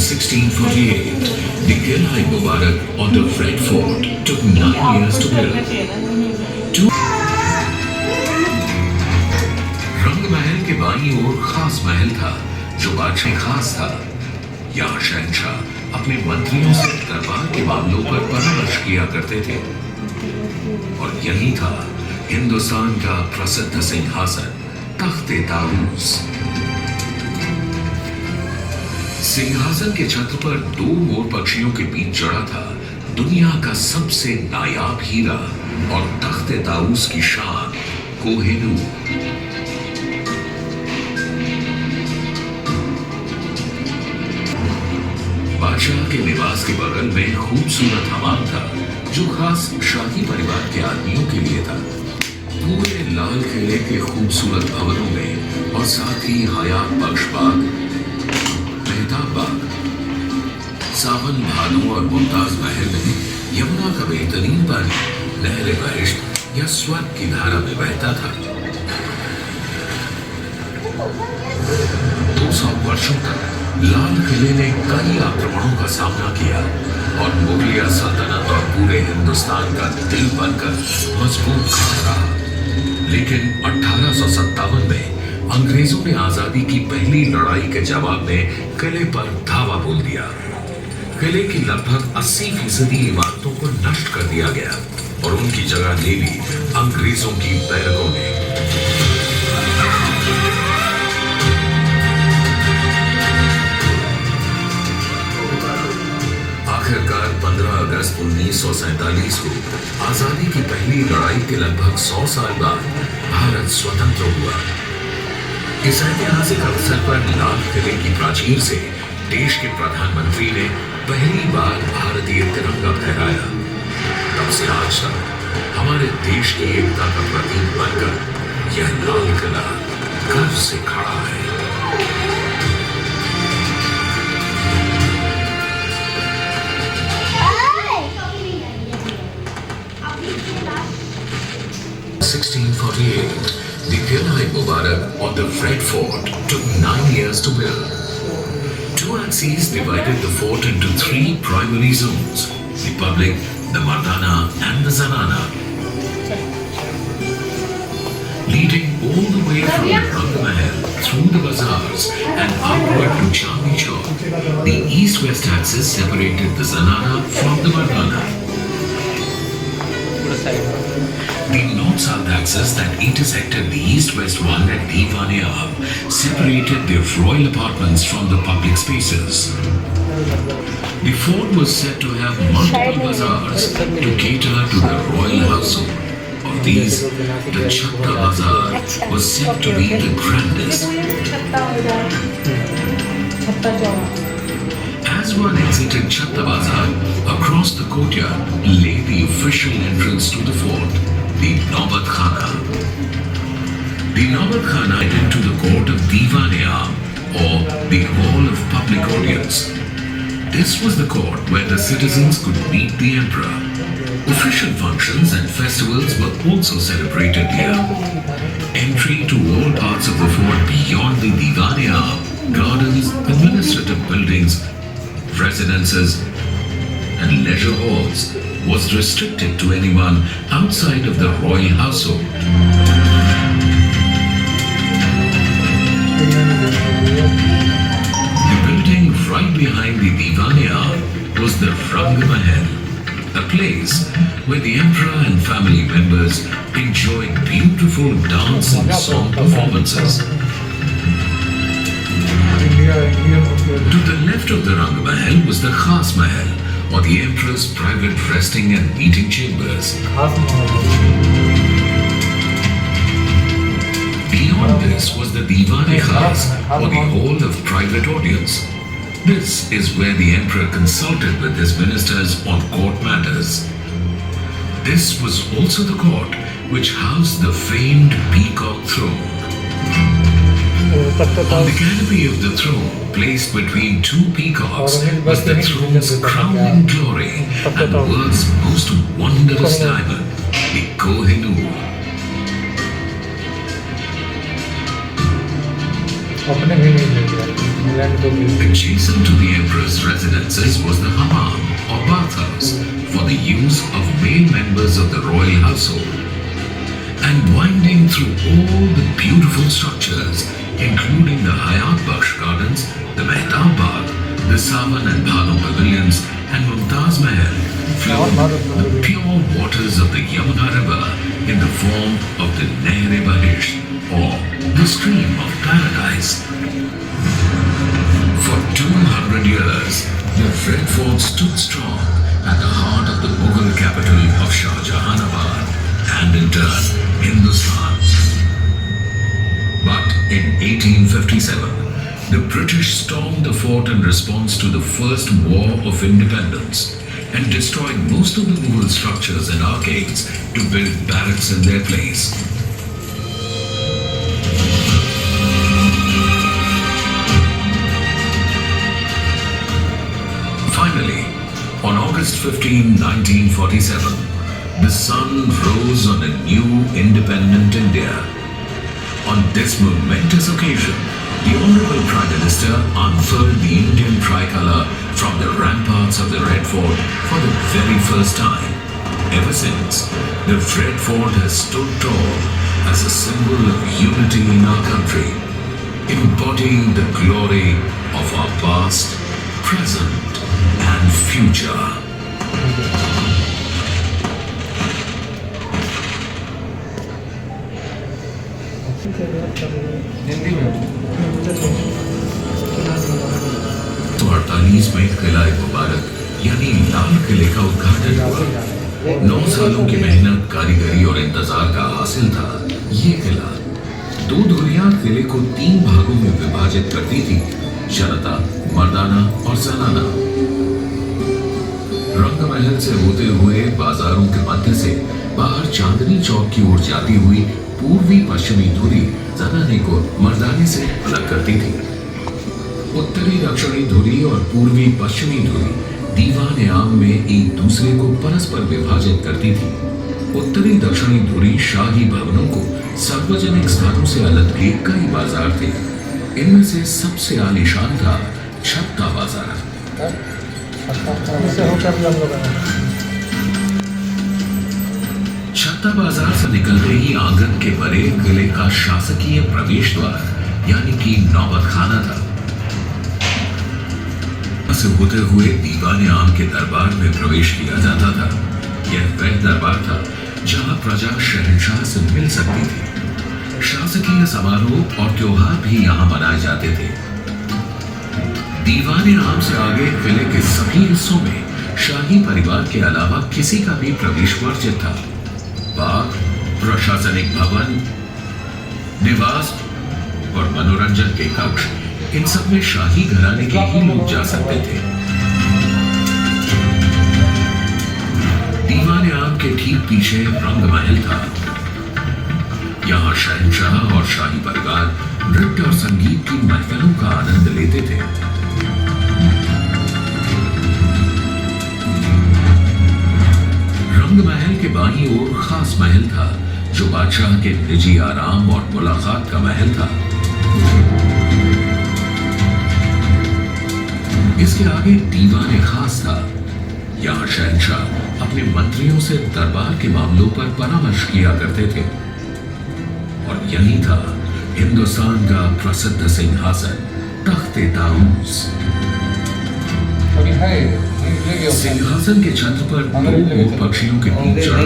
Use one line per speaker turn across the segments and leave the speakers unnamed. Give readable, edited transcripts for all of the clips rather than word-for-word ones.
1648, the Qil'a-e-Mubarak on the Red Fort took 9 years to build. रंग महल के बाईं ओर खास महल था जो बादशाह खास था। यहाँ शहंशाह अपने मंत्रियों से दरबार के मामलों पर परामर्श किया करते थे और यही था हिंदुस्तान का प्रसिद्ध सिंहासन तख्त-ए-ताऊस। सिंहासन के छत्र पर 2 मोर पक्षियों के बीच चढ़ा था दुनिया का सबसे नायाब हीरा और तख्त-ए-ताऊस की शान कोहिनूर। बादशाह के निवास के बगल में खूबसूरत हमाम था जो खास शाही परिवार के आदमियों के लिए था। पूरे लाल किले के खूबसूरत भवनों में और साथ ही हयात बख्श बाग, मेहताब बाग, सावन भादों और मुमताज महल में यमुना का बेहतरीन पानी नहर बहिश्त या स्वर्ग की धारा में बहता था। 200 वर्षों तक लाल किले ने कई आक्रमणों का सामना किया और मुगलिया सल्तनत और पूरे हिंदुस्तान का दिल बनकर मजबूत खड़ा रहा। लेकिन 1857 में अंग्रेजों ने आजादी की पहली लड़ाई के जवाब में किले पर धावा बोल दिया। किले की लगभग 80% इमारतों को नष्ट कर दिया गया और उनकी जगह ले ली अंग्रेजों की बैरकों ने। आखिरकार 15 अगस्त 1947 को आजादी की पहली लड़ाई के लगभग 100 साल बाद भारत स्वतंत्र हुआ। इस ऐतिहासिक अवसर पर लाल किले की प्राचीर से देश के प्रधानमंत्री ने पहली बार भारतीय तिरंगा फहराया। तब से आज तक हमारे देश की एकता का प्रतीक बनकर यह लाल किला गर्व से खड़ा है। 1648, the Qil'a-e-Mubarak on the Red Fort took 9 years to build. 2 axes divided the fort into 3 primary zones: the public, the Mardana and the Zanana. Leading all the way from Rang Mahal through the bazaars and outward to Chandni Chowk, the east-west axis separated the Zanana from the Mardana. The north-south axis that intersected the east-west one at Diwan-e-Aam separated the royal apartments from the public spaces. The fort was said to have multiple bazaars to cater to the royal household. Of these, the Chhatta Bazaar was said to be the grandest. As one exited Chhatta Bazaar, across the courtyard lay the official entrance to the fort, the Naubat Khana. The Naubat Khana led to the court of Diwan-e-Aam, or the Hall of Public Audience. This was the court where the citizens could meet the emperor. Official functions and festivals were also celebrated here. Entry to all parts of the fort beyond the Diwan-e-Aam, gardens, administrative buildings, residences and leisure halls was restricted to anyone outside of the royal household. The building right behind the Diwan-e-Aam was the Rang Mahal, a place where the emperor and family members enjoyed beautiful dance and song performances. To the left of the Rang Mahal was the Khas Mahal, or the emperor's private resting and meeting chambers. Beyond this was the Diwan-e-Khas, or the hall of private audience. This is where the emperor consulted with his ministers on court matters. This was also the court which housed the famed peacock throne. On the canopy of the throne, placed between 2 peacocks, was the throne's crowning glory and the world's most wondrous diamond, the Kohinoor. Adjacent to the emperor's access was the hammam or bathhouse for the use of male members of the royal household. And winding through all the beautiful structures, including the Hayat Bakhsh Gardens, the Mehtab Bagh, the Sawan and Bhanu pavilions, and Mumtaz Mahal, flow the pure waters of the Yamuna River in the form of the Nahr-e-Bahisht, or the stream of paradise. For 200 years, the Red Fort stood strong at the heart of the Mughal capital of Shah Jahanabad and in turn, Hindustan. But in 1857, the British stormed the fort in response to the First War of Independence and destroyed most of the Mughal structures and arcades to build barracks in their place. Finally, on August 15, 1947, the sun rose on a new independent India. On this momentous occasion, the Honorable Prime Minister unfurled the Indian tricolour from the ramparts of the Red Fort for the very first time. Ever since, the Red Fort has stood tall as a symbol of unity in our country, embodying the glory of our past, present, and future. तो 48 में किला मुबारक यानी लाल किले का उद्घाटन हुआ। 9 सालों की मेहनत, कारीगरी और इंतजार का हासिल था ये किला। 2 धुरियां किले को 3 भागों में विभाजित करती थी, शरता, मर्दाना और जनाना। रंग महल से होते हुए बाजारों के मध्य से बाहर चांदनी चौक की ओर जाती हुई पूर्वी पश्चिमी धुरी जनाने को मर्दाने से अलग करती थी। उत्तरी दक्षिणी धुरी और पूर्वी पश्चिमी धुरी दीवान आम में एक दूसरे को परस्पर विभाजित करती थी। उत्तरी दक्षिणी धुरी शाही भवनों को सार्वजनिक स्थानों से अलग किए कई बाजार थे। इनमें से सबसे आलीशान था छत्ता बाजार। छत्ता बाजार से निकलते ही आंगन के परे किले का शासकीय प्रवेश द्वार यानी कि नौबत खाना था। से होते हुए दीवान आम के दरबार में प्रवेश किया जाता था। यह वह दरबार था जहां प्रजा शहंशाह से मिल सकती थी। शासकीय समारोह और त्योहार भी यहां मनाए जाते थे। दीवान आम से आगे किले के सभी हिस्सों में शाही परिवार के अलावा किसी का भी प्रवेश वर्जित था। बाग, प्रशासनिक भवन, निवास और मनोरंजन के कक्ष, इन सब में शाही घराने के ही लोग जा सकते थे। दीवान आम के ठीक पीछे रंग महल था। यहाँ शहंशाह और शाही परिवार नृत्य और संगीत की महफिलों का आनंद लेते थे। रंग महल के बाईं ओर खास महल था जो बादशाह के निजी आराम और मुलाकात का महल था। इसके आगे दीवान खास था। यहाँ शहंशाह अपने मंत्रियों से दरबार के मामलों पर परामर्श किया करते थे। और यही था हिंदुस्तान का प्रसिद्ध सिंहासन तख्ते ताऊस। सिंहासन के छत्र पर 2 पक्षियों के बीच चढ़ा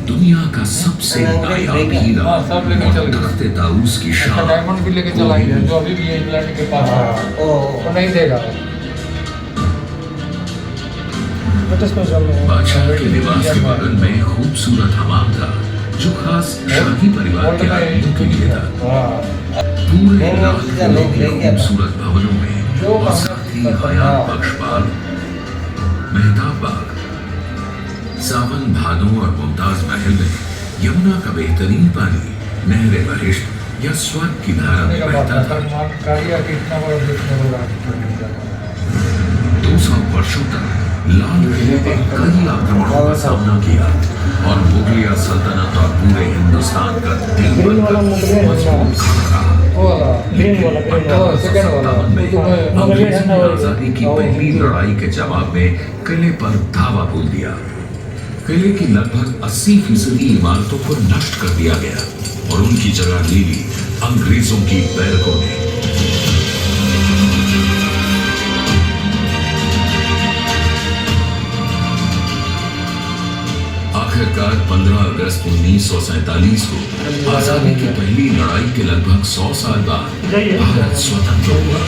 दुनिया का सबसे नायाब हीरा और तख्ते ताऊस की शान।
डायमंड भी लेके चला है जो अभी भी इंग्लैंड के पास है, वो नहीं देगा।
बादशाह के निवास के बगल में खूबसूरत हमाम था जो खास शाही परिवार के आदमियों के लिए था। पूरे लाल किले के खूबसूरत भवनों में और साथ ही हयात बख्श बाग, मेहताब बाग, सावन, भानु और मुमताज महल में यमुना का बेहतरीन पानी नहर-ए-बहिश्त या स्वर्ग की धारा में बहता था। 200 वर्षों तक लाल किले ने कई आक्रमणों का सामना किया और मुगलिया सल्तनत और पूरे हिंदुस्तान का दिल बनकर मजबूत खड़ा रहा।
वो वाला
ग्रीन वाला
सेकंड वाला
में
तुम्हें
अंग्रेजों ने आजादी की पहली लड़ाई के जवाब में किले पर धावा बोल दिया। किले की लगभग 80% इमारतों को नष्ट कर दिया गया और उनकी जगह ले ली अंग्रेजों की बैरकों ने। आखिरकार 15 अगस्त 1947 को आजादी की पहली लड़ाई के लगभग 100 साल बाद भारत स्वतंत्र हुआ।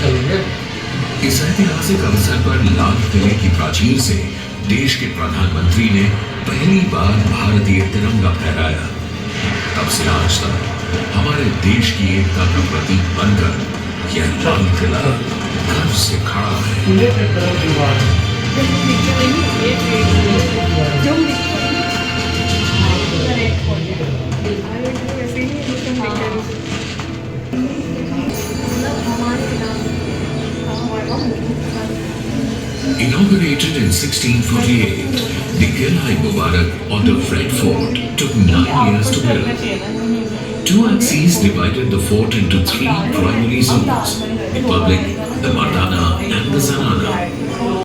इस ऐतिहासिक अवसर पर लाल किले की प्राचीर से देश के प्रधानमंत्री ने पहली बार भारतीय तिरंगा फहराया। तब से आज तक हमारे देश की एकता का प्रतीक बनकर यह लाल किला गर्व से खड़ा है। Inaugurated in 1648, the Qilai-Mubarak on the Red Fort took 9 years to build. 2 axes divided the fort into 3 primary zones: the public, the Mardana and the Zanana.